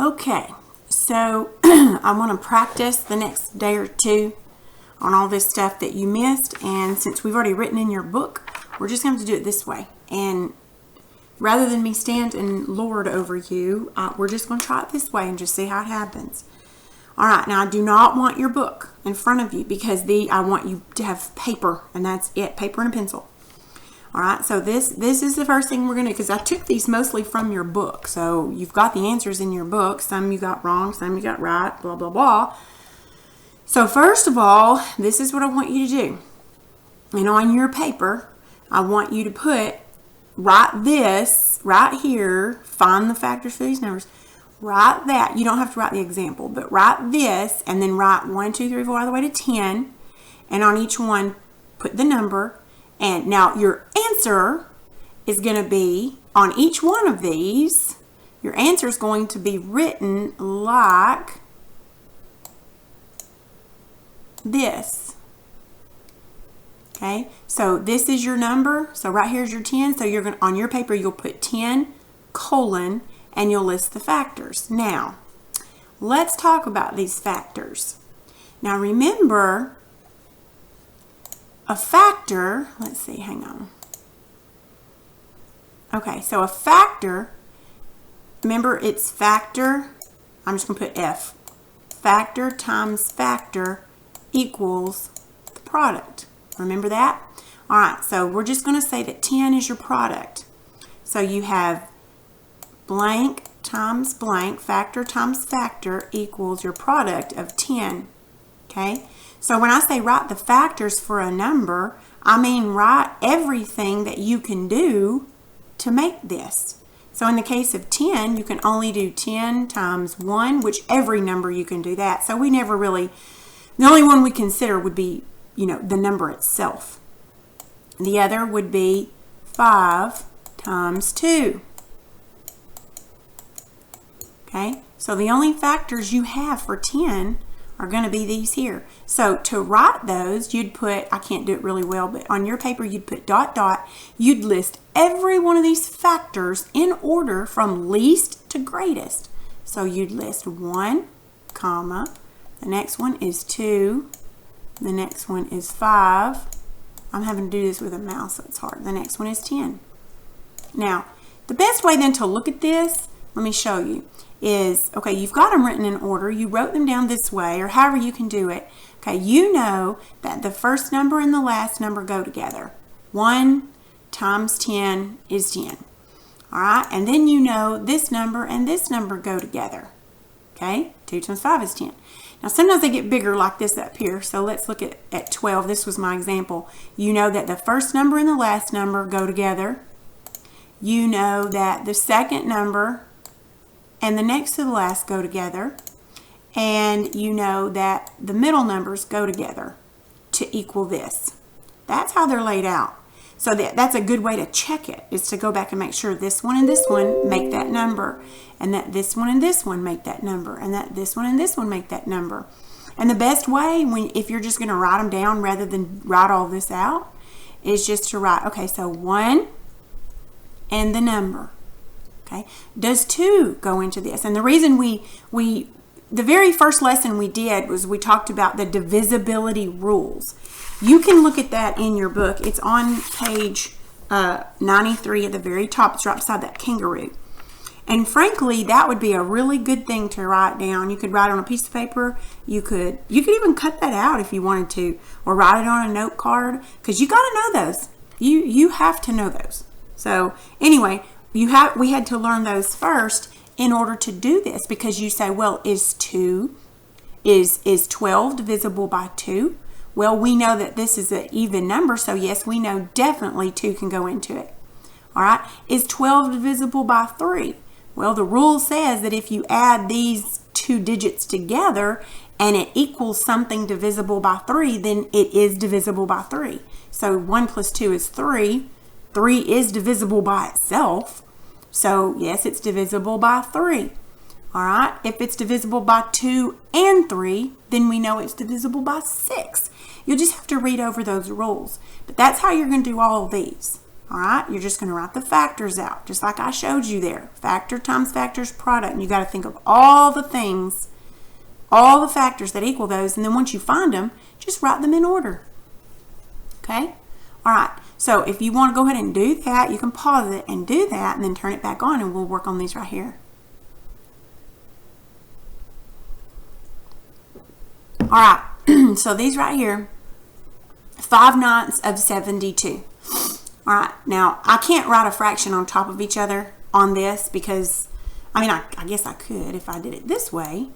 Okay, so I want to practice the next day or two on all this stuff that you missed, and since we've already written in your book, we're just going to do it this way. And rather than me stand and lord over you, we're just going to try it this way and just see how it happens. All right, now I do not want your book in front of you because I want you to have paper, and that's it, paper and a pencil. All right, so this is the first thing we're going to do, because I took these mostly from your book. So you've got the answers in your book. Some you got wrong, some you got right, blah, blah, blah. So first of all, this is what I want you to do. And on your paper, I want you to write this right here, find the factors for these numbers. Write that. You don't have to write the example, but write this and then write 1, 2, 3, 4 all the way to 10. And on each one, put the number. And now your answer is going to be, on each one of these, your answer is going to be written like this. Okay, so this is your number. So right here's your 10. So you're going to, on your paper, you'll put 10 colon and you'll list the factors. Now, let's talk about these factors. Now remember, a factor, let's see, hang on. Okay, so a factor, remember it's factor, I'm just going to put F. Factor times factor equals the product. Remember that? All right, so we're just going to say that 10 is your product. So you have blank times blank, factor times factor equals your product of 10. Okay? So when I say write the factors for a number, I mean write everything that you can do to make this. So in the case of 10, you can only do 10 times 1, which every number you can do that. So we never really, the only one we consider would be, the number itself. The other would be 5 times 2. Okay, so the only factors you have for 10 are going to be these here. So to write those, you'd put, I can't do it really well, but on your paper you'd put dot dot. You'd list every one of these factors in order from least to greatest. So you'd list 1, comma, the next one is 2, the next one is 5. I'm having to do this with a mouse, so it's hard. The next one is 10. Now, the best way then to look at this, let me show you, is, okay, you've got them written in order. You wrote them down this way, or however you can do it. Okay, you know that the first number and the last number go together. 1 times 10 is 10. All right, and then you know this number and this number go together. Okay, 2 times 5 is 10. Now, sometimes they get bigger like this up here, so let's look at 12. This was my example. You know that the first number and the last number go together. You know that the second number and the next to the last go together, and you know that the middle numbers go together to equal this. That's how they're laid out. So that's a good way to check it, is to go back and make sure this one and this one make that number, and that this one and this one make that number, and that this one and this one make that number. And the best way, if you're just going to write them down rather than write all this out, is just to write, okay, so 1 and the number. Okay, does 2 go into this? And the reason the very first lesson we did was we talked about the divisibility rules. You can look at that in your book. It's on page 93 at the very top. It's right beside that kangaroo. And frankly, that would be a really good thing to write down. You could write on a piece of paper. You could even cut that out if you wanted to, or write it on a note card, because you got to know those. You have to know those. So anyway, we had to learn those first in order to do this, because you say, well, is 12 divisible by 2? Well, we know that this is an even number, so yes, we know definitely 2 can go into it. All right, is 12 divisible by 3? Well, the rule says that if you add these two digits together and it equals something divisible by 3, then it is divisible by 3. So 1 plus 2 is 3. 3 is divisible by itself. So yes, it's divisible by 3. All right, if it's divisible by 2 and 3, then we know it's divisible by 6. You'll just have to read over those rules. But that's how you're going to do all of these. All right, you're just going to write the factors out, just like I showed you there. Factor times factors product. And you got to think of all the things, all the factors that equal those. And then once you find them, just write them in order. Okay? All right, so if you want to go ahead and do that, you can pause it and do that and then turn it back on and we'll work on these right here. All right, so these right here, 5/9 of 72. All right, now I can't write a fraction on top of each other on this because, I mean, I guess I could if I did it this way.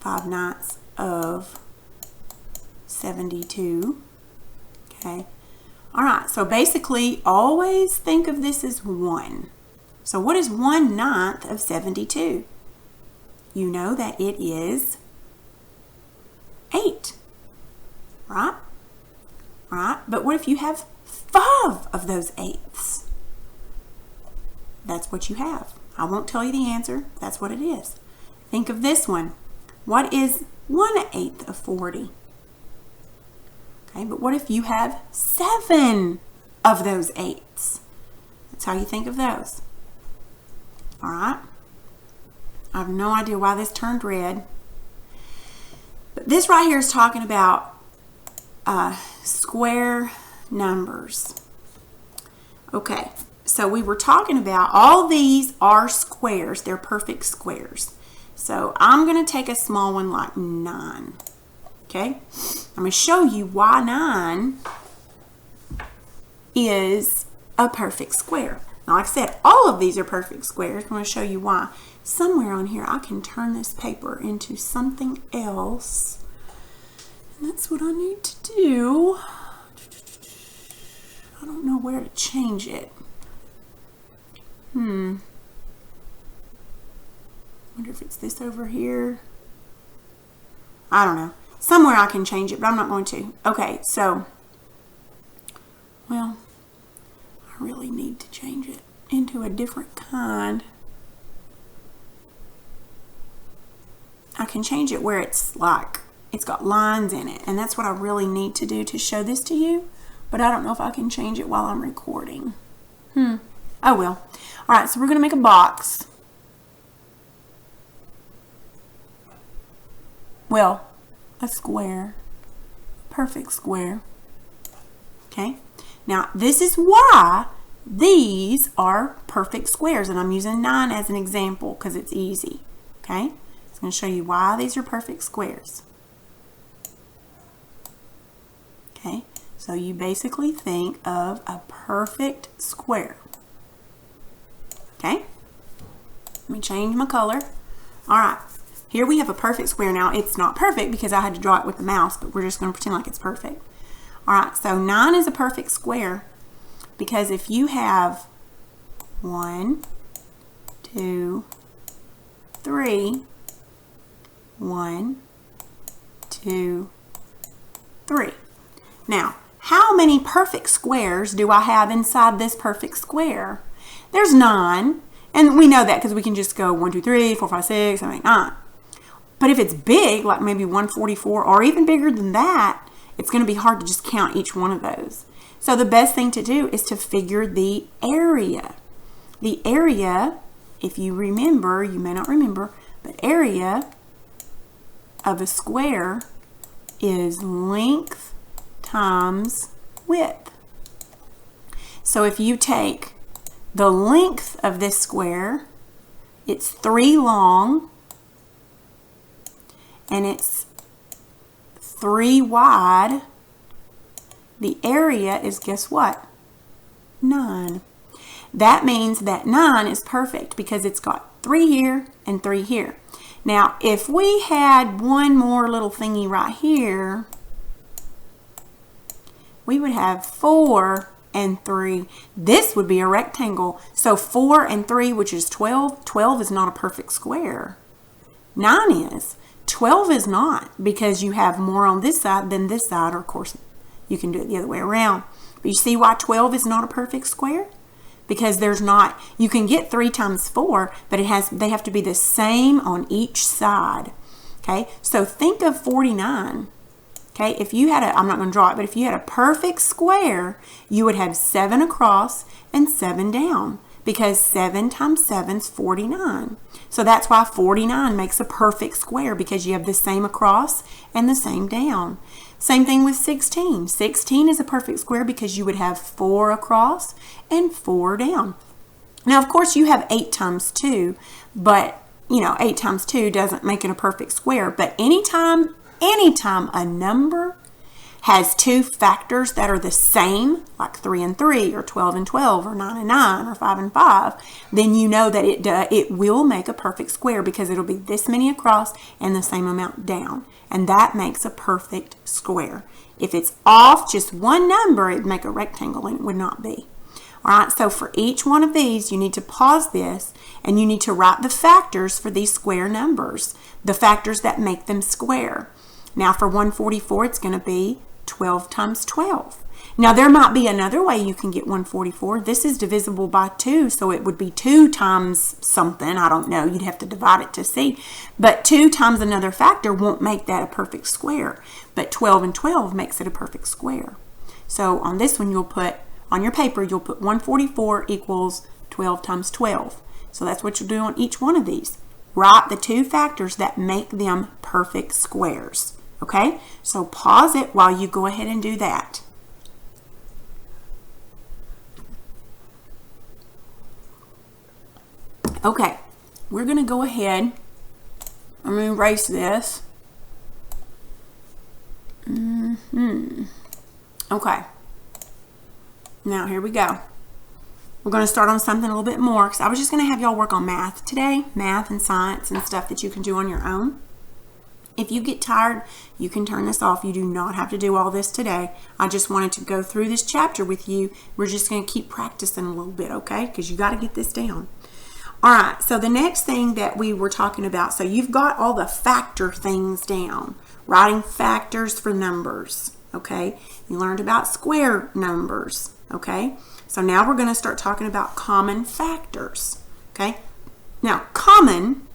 5/9 of 72. Okay. All right, so basically always think of this as 1. So what is 1/9 of 72? You know that it is 8, right? Right? But what if you have 5 of those 8ths? That's what you have. I won't tell you the answer. That's what it is. Think of this one. What is 1/8 of 40? Okay, but what if you have 7 of those 8ths? That's how you think of those. All right? I have no idea why this turned red. But this right here is talking about square numbers. Okay, so we were talking about all these are squares. They're perfect squares. So I'm going to take a small one like 9. Okay, I'm going to show you why 9 is a perfect square. Now, like I said, all of these are perfect squares. I'm going to show you why. Somewhere on here, I can turn this paper into something else. And that's what I need to do. I don't know where to change it. Wonder if it's this over here. I don't know. Somewhere I can change it, but I'm not going to. Okay, so, well, I really need to change it into a different kind. I can change it where it's like, it's got lines in it, and that's what I really need to do to show this to you, but I don't know if I can change it while I'm recording. Oh well. All right, so we're going to make a box. Well, a square, perfect square. Okay, now this is why these are perfect squares, and I'm using 9 as an example because it's easy. Okay, it's going to show you why these are perfect squares. Okay, so you basically think of a perfect square. Okay, let me change my color. All right. Here we have a perfect square. Now, it's not perfect because I had to draw it with the mouse, but we're just going to pretend like it's perfect. All right, so 9 is a perfect square because if you have 1, 2, 3, 1, 2, 3. Now, how many perfect squares do I have inside this perfect square? There's 9, and we know that because we can just go 1, 2, 3, 4, 5, 6, 7, 8, 9. But if it's big, like maybe 144 or even bigger than that, it's going to be hard to just count each one of those. So the best thing to do is to figure the area. The area, if you remember, you may not remember, but area of a square is length times width. So if you take the length of this square, it's 3 long, and it's 3 wide. The area is, guess what? 9. That means that 9 is perfect because it's got 3 here and 3 here. Now, if we had one more little thingy right here, we would have 4 and 3. This would be a rectangle. So 4 and 3, which is 12. 12 is not a perfect square. 9 is. 12 is not, because you have more on this side than this side, or of course you can do it the other way around. But you see why 12 is not a perfect square? Because there's not, you can get 3 times 4, but they have to be the same on each side. Okay, so think of 49. Okay, if you had I'm not going to draw it, but if you had a perfect square, you would have 7 across and 7 down, because 7 times 7 is 49. So that's why 49 makes a perfect square, because you have the same across and the same down. Same thing with 16. 16 is a perfect square because you would have 4 across and 4 down. Now, of course, you have 8 times 2, but, 8 times 2 doesn't make it a perfect square. But anytime a number has 2 factors that are the same, like 3 and 3, or 12 and 12, or 9 and 9, or 5 and 5, then you know that it will make a perfect square, because it'll be this many across and the same amount down. And that makes a perfect square. If it's off just one number, it'd make a rectangle, and it would not be. All right, so for each one of these, you need to pause this, and you need to write the factors for these square numbers, the factors that make them square. Now for 144, it's going to be 12 times 12. Now there might be another way you can get 144. This is divisible by 2, so it would be 2 times something. I don't know. You'd have to divide it to see. But 2 times another factor won't make that a perfect square. But 12 and 12 makes it a perfect square. So on this one, you'll put, on your paper, you'll put 144 equals 12 times 12. So that's what you'll do on each one of these. Write the 2 factors that make them perfect squares. Okay? So pause it while you go ahead and do that. Okay, we're going to go ahead. I'm going to erase this. Okay. Now, here we go. We're going to start on something a little bit more, because I was just going to have y'all work on math today, math and science and stuff that you can do on your own. If you get tired, you can turn this off. You do not have to do all this today. I just wanted to go through this chapter with you. We're just going to keep practicing a little bit, okay? Because you got to get this down. All right, so the next thing that we were talking about, so you've got all the factor things down, writing factors for numbers, okay? You learned about square numbers, okay? So now we're going to start talking about common factors, okay? Now, common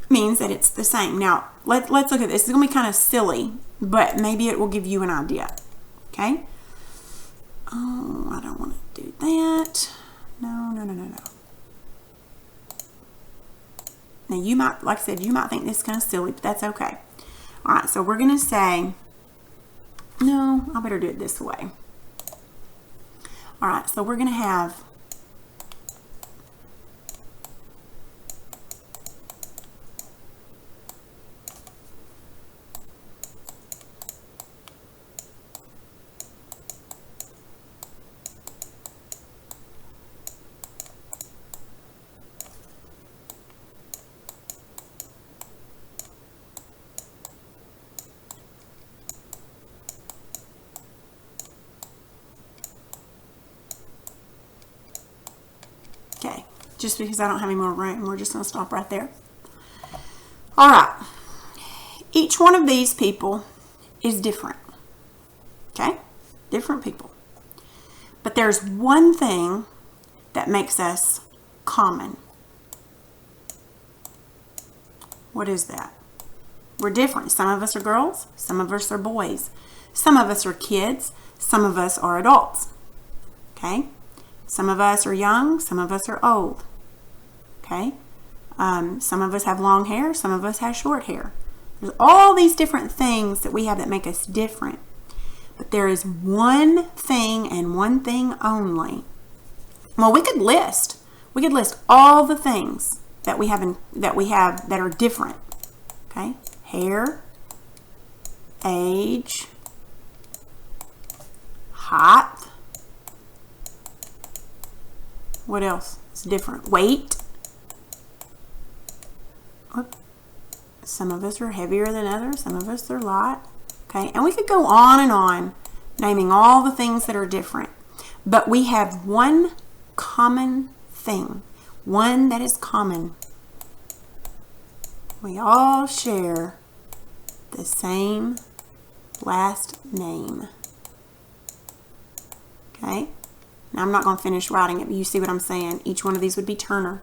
means that it's the same. Now, let's look at this. It's going to be kind of silly, but maybe it will give you an idea, okay? Oh, I don't want to do that. No. Now, you might, like I said, you might think this is kind of silly, but that's okay. All right, so we're going to say, no, I better do it this way. All right, so we're going to have just because I don't have any more room, we're just going to stop right there. All right. Each one of these people is different. Okay? Different people. But there's one thing that makes us common. What is that? We're different. Some of us are girls. Some of us are boys. Some of us are kids. Some of us are adults. Okay? Some of us are young. Some of us are old. Okay? Some of us have long hair. Some of us have short hair. There's all these different things that we have that make us different. But there is one thing and one thing only. Well, we could list all the things that we have that are different. Okay? Hair, age, height. What else is different? Weight. Some of us are heavier than others. Some of us are light. Okay, and we could go on, naming all the things that are different. But we have one common thing. One that is common. We all share the same last name. Okay? Now, I'm not going to finish writing it, but you see what I'm saying. Each one of these would be Turner.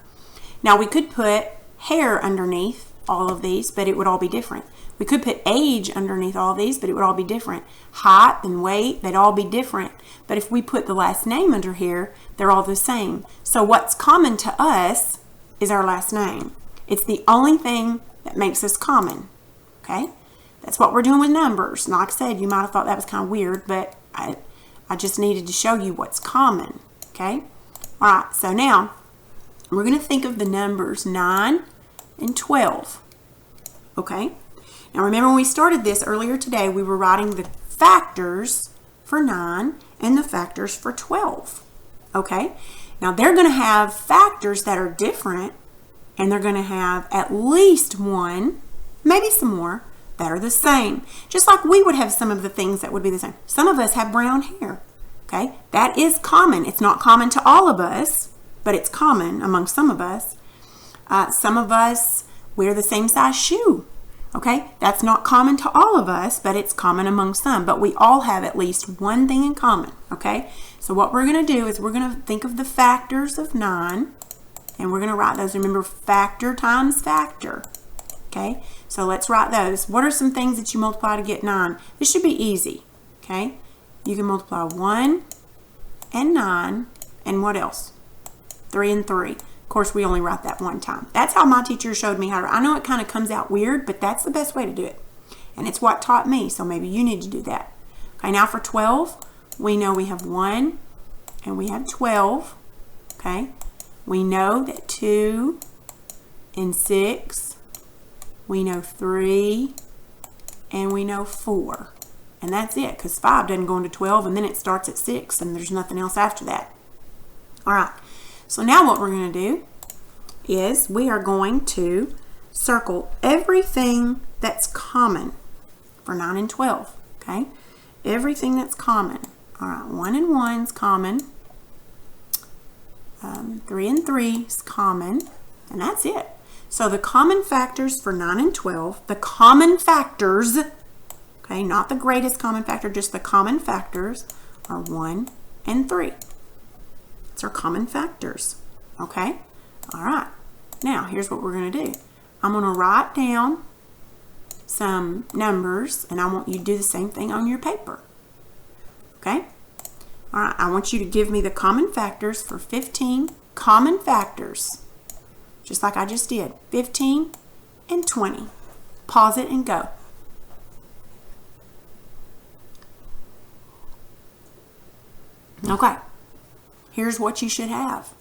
Now, we could put hair underneath all of these, but it would all be different. We could put age underneath all of these, but it would all be different. Height and weight, they'd all be different. But if we put the last name under here, they're all the same. So what's common to us is our last name. It's the only thing that makes us common. Okay? That's what we're doing with numbers. Like I said, you might have thought that was kind of weird, but I just needed to show you what's common. Okay? All right, so now we're going to think of the numbers 9 and 12. Okay? Now remember when we started this earlier today, we were writing the factors for 9 and the factors for 12. Okay? Now they're going to have factors that are different, and they're going to have at least one, maybe some more, that are the same. Just like we would have some of the things that would be the same. Some of us have brown hair. Okay? That is common. It's not common to all of us, but it's common among some of us. Some of us wear the same size shoe. Okay? That's not common to all of us, but it's common among some. But we all have at least one thing in common. Okay? So what we're going to do is we're going to think of the factors of 9, and we're going to write those. Remember, factor times factor. Okay? So let's write those. What are some things that you multiply to get 9? This should be easy. Okay? You can multiply 1 and 9, and what else? 3 and 3. Of course, we only write that one time. That's how my teacher showed me how to write. I know it kind of comes out weird, but that's the best way to do it. And it's what taught me, so maybe you need to do that. Okay, now for 12, we know we have 1 and we have 12. Okay, we know that 2 and 6, we know 3, and we know 4. And that's it, because 5 doesn't go into 12, and then it starts at 6, and there's nothing else after that. All right, so now what we're going to do is we are going to circle everything that's common for 9 and 12, okay? Everything that's common. All right, 1 and 1 is common. 3 and 3 is common, and that's it. So the common factors for 9 and 12, the common factors, okay, not the greatest common factor, just the common factors are 1 and 3. It's our common factors, okay? All right, now here's what we're going to do. I'm going to write down some numbers, and I want you to do the same thing on your paper, okay? All right, I want you to give me the common factors for 15 common factors, just like I just did, 15 and 20. Pause it and go. Okay, here's what you should have.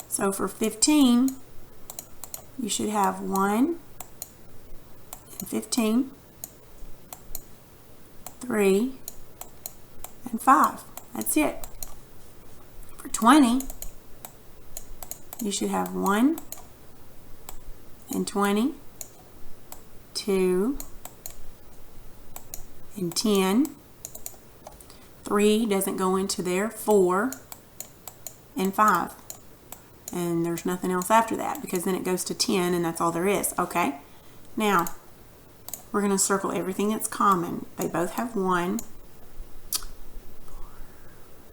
So for 15, you should have 1 and 15, 3 and 5. That's it. For 20, you should have 1 and 20, 2 and 10. 3 doesn't go into there, 4 and 5. And there's nothing else after that because then it goes to 10 and that's all there is. Okay, now we're going to circle everything that's common. They both have 1.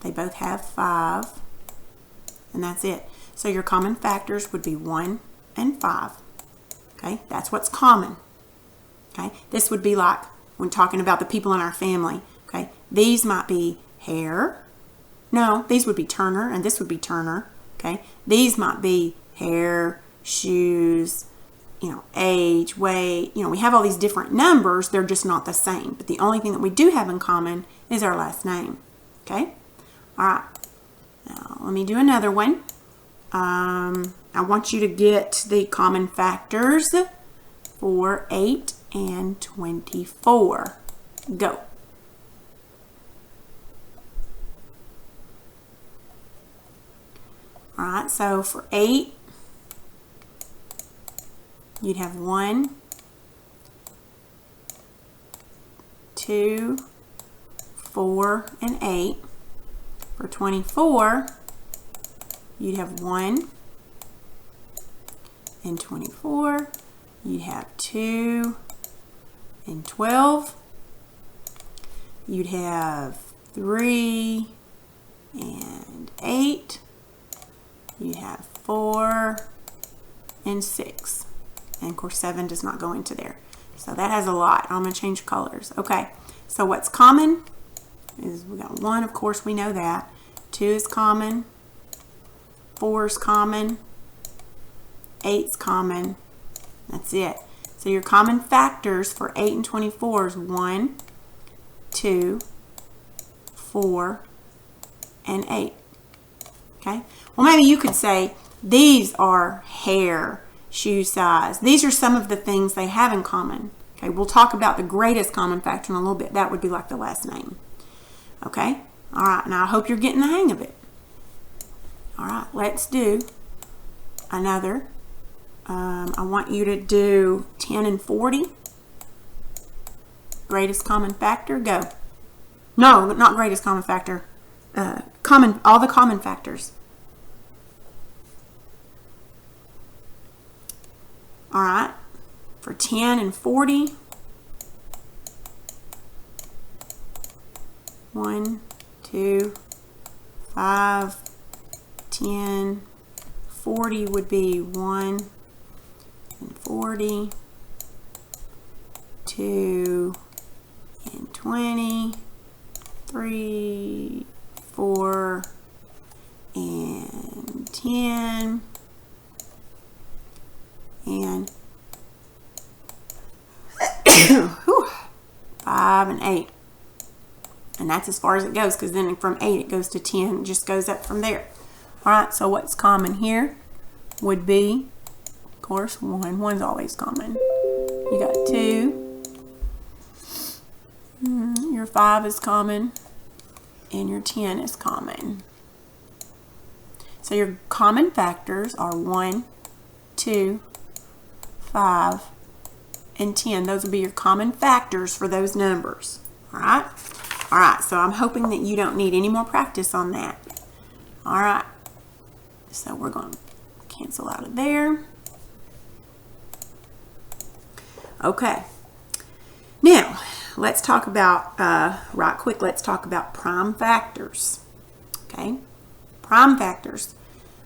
They both have 5. And that's it. So your common factors would be 1 and 5. Okay, that's what's common. Okay, this would be like when talking about the people in our family. Okay, these might be hair. No, these would be Turner, and this would be Turner. Okay, these might be hair, shoes, age, weight. We have all these different numbers. They're just not the same. But the only thing that we do have in common is our last name. Okay, all right. Now let me do another one. I want you to get the common factors for 8 and 24. Go. All right, so for 8, you'd have 1, 2, 4, and 8. For 24, you'd have 1 and 24. You'd have 2 and 12. You'd have 3 and 8. You'd have 4 and 6. And of course 7 does not go into there. So that has a lot. I'm going to change colors. Okay, so what's common is we got 1, of course we know that. 2 is common. 4 is common. 8's common. That's it. So your common factors for 8 and 24 is 1, 2, 4, and 8. Okay? Well, maybe you could say these are hair, shoe size. These are some of the things they have in common. Okay, we'll talk about the greatest common factor in a little bit. That would be like the last name. Okay? All right, now I hope you're getting the hang of it. All right, let's do another. I want you to do 10 and 40. Greatest common factor, go. No, not greatest common factor. All the common factors. All right, for 10 and 40. 1, 2, 5, 10, 40 would be 1 and 40, 2 and 20, 3, 4 and 10, and 5 and 8. And that's as far as it goes, because then from 8 it goes to 10. It just goes up from there. All right, so what's common here would be, of course, 1. 1's always common. You got 2. Your 5 is common. And your 10 is common. So your common factors are 1, 2, 5, and 10. Those would be your common factors for those numbers. All right? All right, so I'm hoping that you don't need any more practice on that. All right, so we're going to cancel out of there. Okay, now let's talk about, right quick, let's talk about prime factors. Okay, prime factors.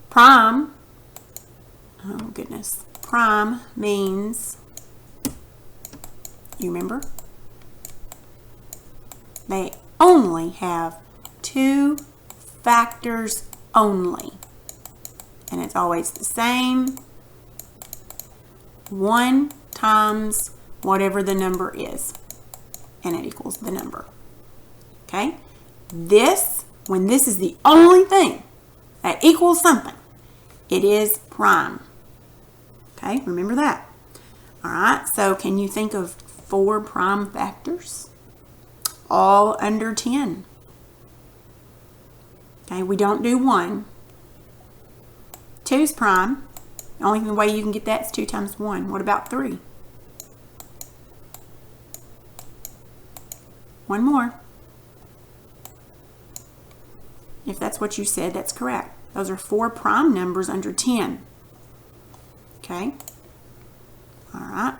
Prime, oh goodness, prime means, you remember? They only have 2 factors only. And it's always the same. 1 times whatever the number is. And it equals the number. Okay? This, when this is the only thing that equals something, it is prime. Okay? Remember that. All right? So can you think of 4 prime factors? All under 10. Okay, we don't do 1. 2's prime. The only way you can get that is 2 times 1. What about 3? One more. If that's what you said, that's correct. Those are 4 prime numbers under 10. Okay? All right.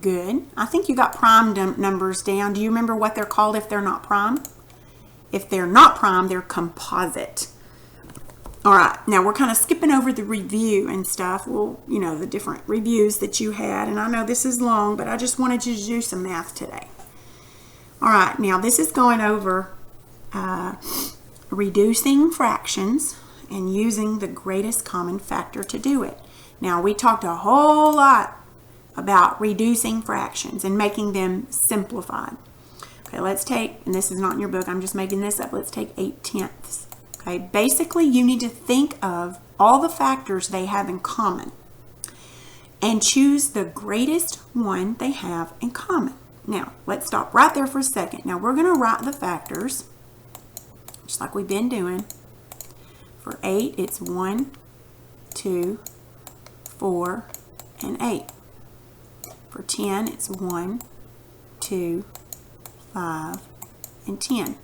Good. I think you got prime numbers down. Do you remember what they're called if they're not prime? If they're not prime, they're composite. All right. Now we're kind of skipping over the review and stuff. Well, you know, the different reviews that you had. And I know this is long, but I just wanted you to do some math today. All right. Now this is going over reducing fractions and using the greatest common factor to do it. Now we talked a whole lot about reducing fractions and making them simplified. Okay, let's take, and this is not in your book, I'm just making this up, let's take 8/10. Okay, basically you need to think of all the factors they have in common and choose the greatest one they have in common. Now, let's stop right there for a second. Now we're going to write the factors, just like we've been doing. For 8, it's 1, 2, 4, and 8. For 10, it's 1, 2, 5, and 10.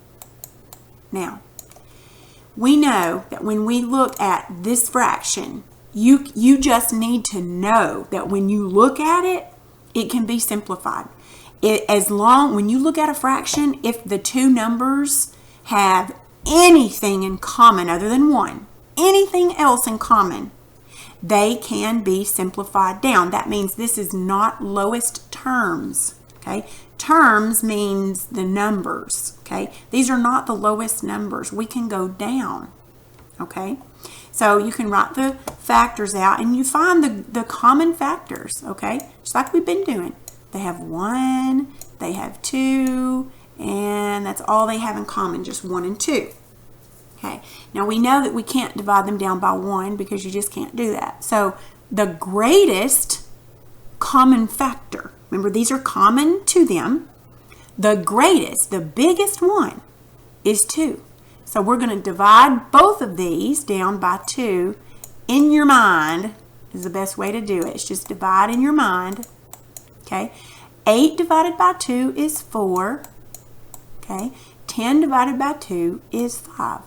Now, we know that when we look at this fraction, you just need to know that when you look at it, it can be simplified. When you look at a fraction, if the 2 numbers have anything in common other than 1, anything else in common, they can be simplified down. That means this is not lowest terms, okay? Terms means the numbers, okay? These are not the lowest numbers. We can go down, okay? So you can write the factors out and you find the common factors, okay? Just like we've been doing. They have 1, they have 2, and that's all they have in common, just 1 and 2. Okay, now we know that we can't divide them down by 1 because you just can't do that. So the greatest common factor, remember these are common to them, the greatest, the biggest one is 2. So we're going to divide both of these down by 2 in your mind is the best way to do it. It's just divide in your mind. Okay, 8 divided by 2 is 4. Okay, 10 divided by 2 is 5.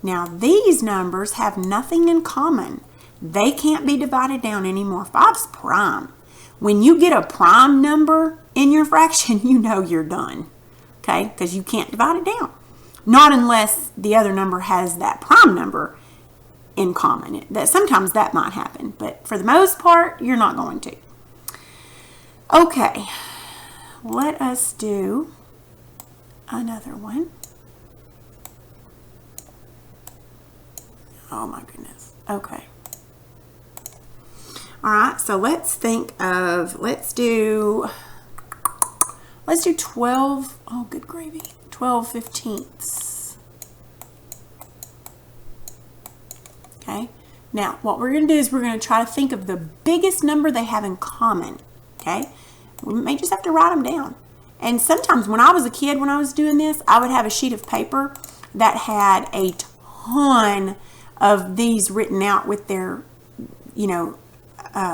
Now these numbers have nothing in common. They can't be divided down anymore. 5's prime. When you get a prime number in your fraction, you know you're done. Okay, because you can't divide it down. Not unless the other number has that prime number in common. Sometimes that might happen, but for the most part, you're not going to. Okay, let us do another one. Oh my goodness. Okay. All right, so let's think of, let's do 12, oh good gravy, 12/15ths. Okay, now what we're going to do is we're going to try to think of the biggest number they have in common. Okay, we may just have to write them down. And sometimes when I was a kid, when I was doing this, I would have a sheet of paper that had a ton of these written out with their, you know,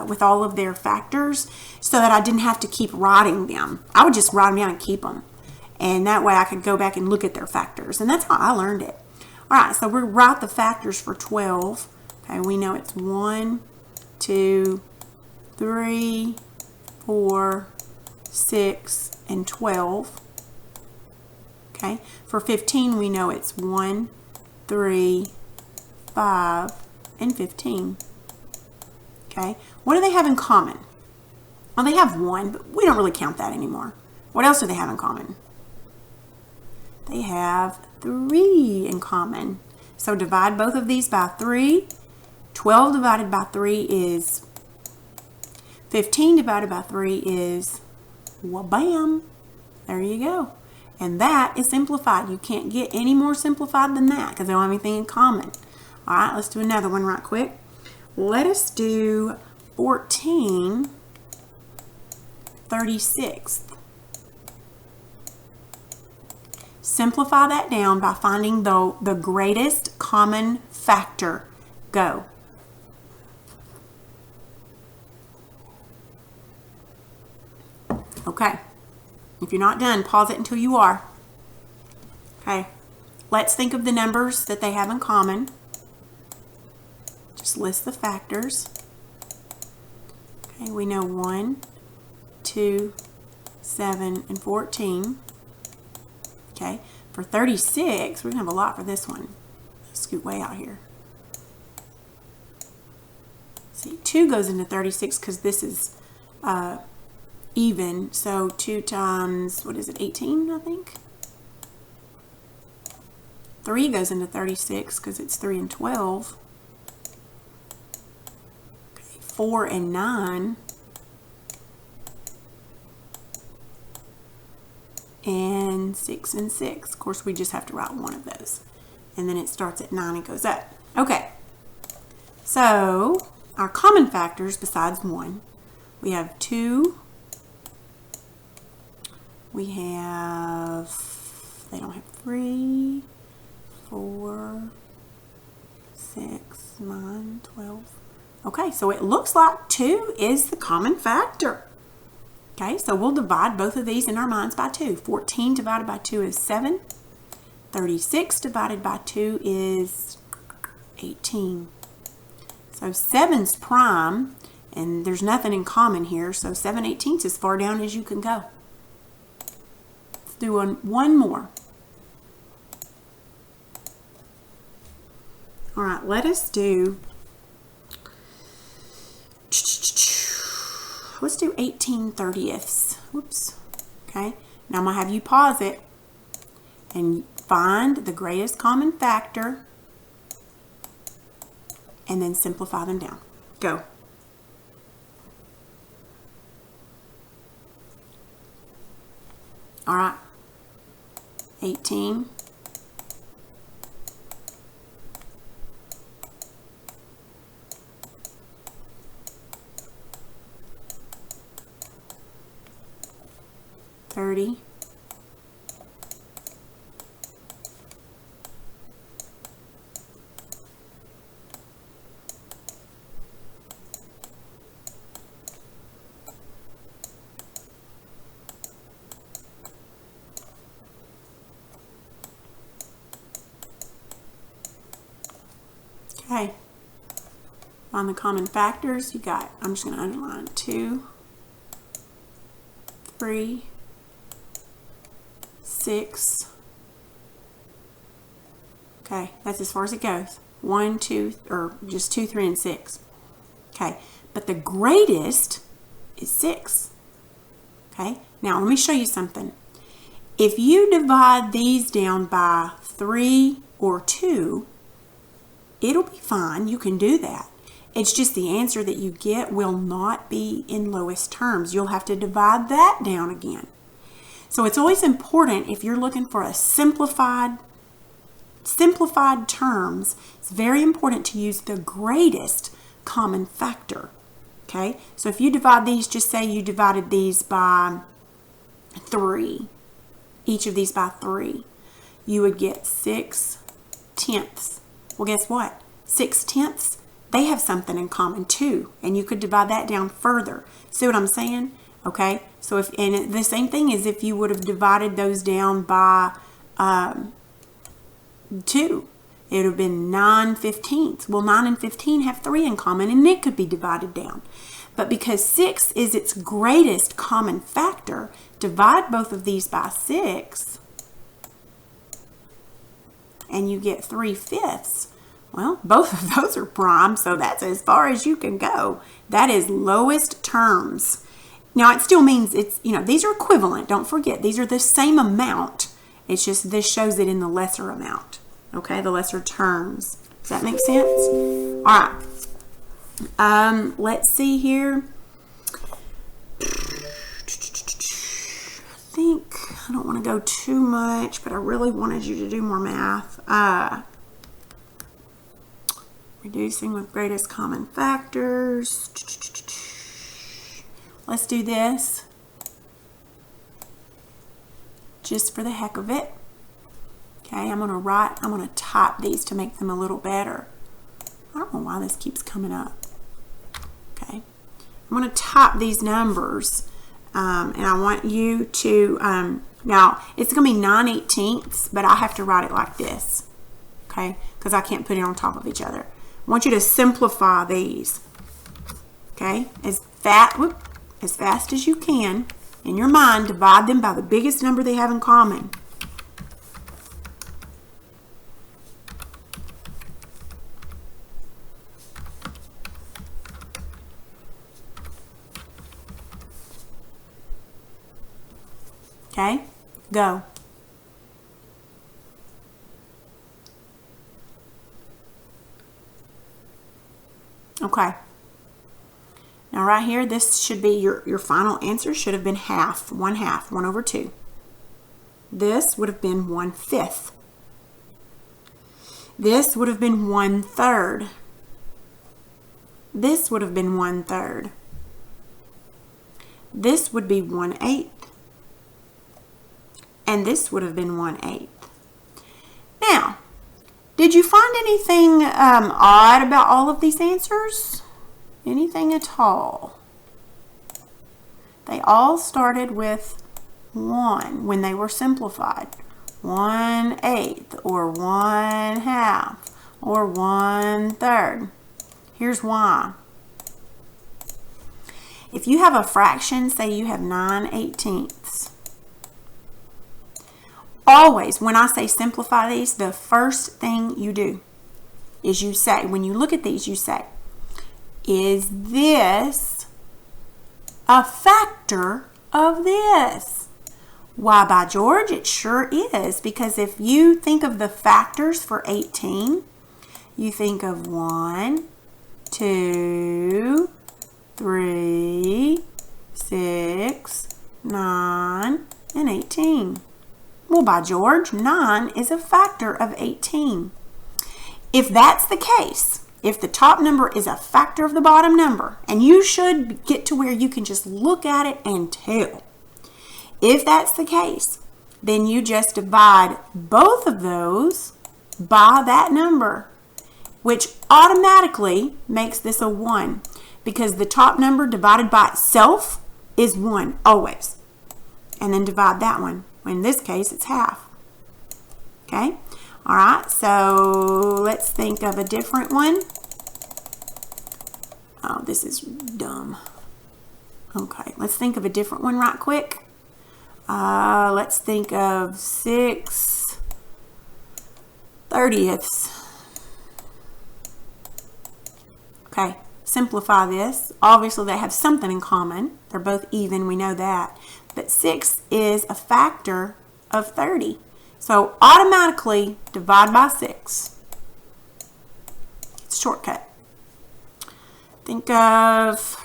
with all of their factors so that I didn't have to keep writing them. I would just write them down and keep them. And that way I could go back and look at their factors. And that's how I learned it. All right, so we'll write the factors for 12. Okay, we know it's 1, 2, 3, 4, 6, and 12. Okay, for 15 we know it's 1, 3, 5, and 15. Okay, what do they have in common? Well, they have 1, but we don't really count that anymore. What else do they have in common? They have 3 in common. So divide both of these by 3. 12 divided by 3 is 15 divided by 3 is, well, bam, there you go. And that is simplified. You can't get any more simplified than that because they don't have anything in common. All right, let's do another one right quick. Let us do 14/36. Simplify that down by finding the greatest common factor. Go. Okay. If you're not done, pause it until you are. Okay. Let's think of the numbers that they have in common. Just list the factors. Okay, we know 1, 2, 7, and 14. Okay, for 36, we're going to have a lot for this one. Let's scoot way out here. See, 2 goes into 36 because this is even. So 2 times, what is it, 18, I think? 3 goes into 36 because it's 3 and 12. 4 and 9, and 6 and 6. Of course, we just have to write one of those. And then it starts at 9 and goes up. Okay, so our common factors besides 1, we have 2, we have, they don't have 3, 4, 6, 9, 12. Okay, so it looks like 2 is the common factor. Okay, so we'll divide both of these in our minds by 2. 14 divided by 2 is 7. 36 divided by 2 is 18. So 7's prime, and there's nothing in common here, so 7/18 is as far down as you can go. Let's do one more. All right, let us do let's do 18/30ths. Whoops. Okay, now I'm going to have you pause it and find the greatest common factor and then simplify them down. Go. All right. 18. $30. Okay, on the common factors, you got, I'm just going to underline 2, 3, 6. Okay, that's as far as it goes. 1, 2, or just 2, 3, and 6. Okay, but the greatest is 6. Okay, now let me show you something. If you divide these down by 3 or 2, it'll be fine. You can do that. It's just the answer that you get will not be in lowest terms. You'll have to divide that down again. So it's always important, if you're looking for a simplified terms, it's very important to use the greatest common factor. Okay, so if you divide these, just say you divided these by 3, each of these by 3, you would get 6/10. Well, guess what? 6/10, they have something in common too, and you could divide that down further. See what I'm saying? Okay, so and the same thing is if you would have divided those down by 2, it would have been 9/15. Well, 9 and 15 have 3 in common, and it could be divided down. But because 6 is its greatest common factor, divide both of these by 6, and you get 3/5. Well, both of those are prime, so that's as far as you can go. That is lowest terms. Now, it still means it's, these are equivalent. Don't forget, these are the same amount. It's just this shows it in the lesser amount. Okay, the lesser terms. Does that make sense? All right. Let's see here. I don't want to go too much, but I really wanted you to do more math. Reducing with greatest common factors. Let's do this just for the heck of it. Okay, I'm going to type these to make them a little better. I don't know why this keeps coming up. Okay, I'm going to type these numbers, and I want you to, now it's going to be 9/18, but I have to write it like this, okay, because I can't put it on top of each other. I want you to simplify these, okay, as fast as you can. In your mind, divide them by the biggest number they have in common. Okay, go. Okay. Now right here, this should be your final answer should have been half, 1/2, 1/2. This would have been 1/5. This would have been 1/3. This would have been 1/3. This would be 1/8. And this would have been 1/8. Now, did you find anything odd about all of these answers? Anything at all? They all started with 1 when they were simplified. 1/8 or 1/2 or 1/3. Here's why. If you have a fraction, say you have 9/18. Always, when I say simplify these, the first thing you do is you say, when you look at these, you say, is this a factor of this? Why, by George, it sure is, because if you think of the factors for 18, you think of 1, 2, 3, 6, 9, and 18. Well, by George, 9 is a factor of 18. If that's the case, if the top number is a factor of the bottom number, and you should get to where you can just look at it and tell. If that's the case, then you just divide both of those by that number, which automatically makes this a 1, because the top number divided by itself is 1 always. And then divide that one. In this case, it's half. Okay? All right, so let's think of a different one. Oh, this is dumb. Okay, let's think of a different one right quick. Let's think of 6/30ths. Okay, simplify this. Obviously, they have something in common. They're both even, we know that. But 6 is a factor of 30. So automatically divide by 6. It's a shortcut. Let's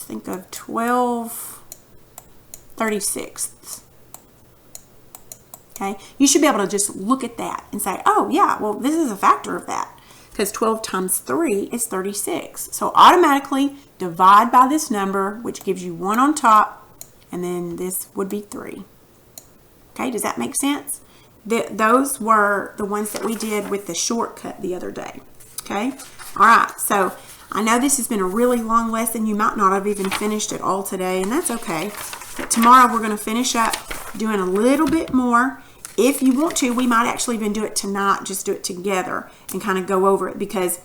think of 12/36. Okay, you should be able to just look at that and say, oh yeah, well this is a factor of that, because 12 times 3 is 36. So automatically divide by this number, which gives you 1 on top, and then this would be 3. Okay, does that make sense? Those were the ones that we did with the shortcut the other day. Okay, all right, so I know this has been a really long lesson. You might not have even finished it all today, and that's okay. But tomorrow we're going to finish up doing a little bit more. If you want to, we might actually even do it tonight, just do it together and kind of go over it, because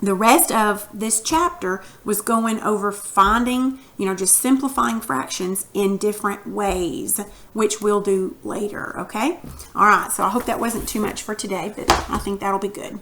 the rest of this chapter was going over finding, just simplifying fractions in different ways, which we'll do later, okay? All right, so I hope that wasn't too much for today, but I think that'll be good.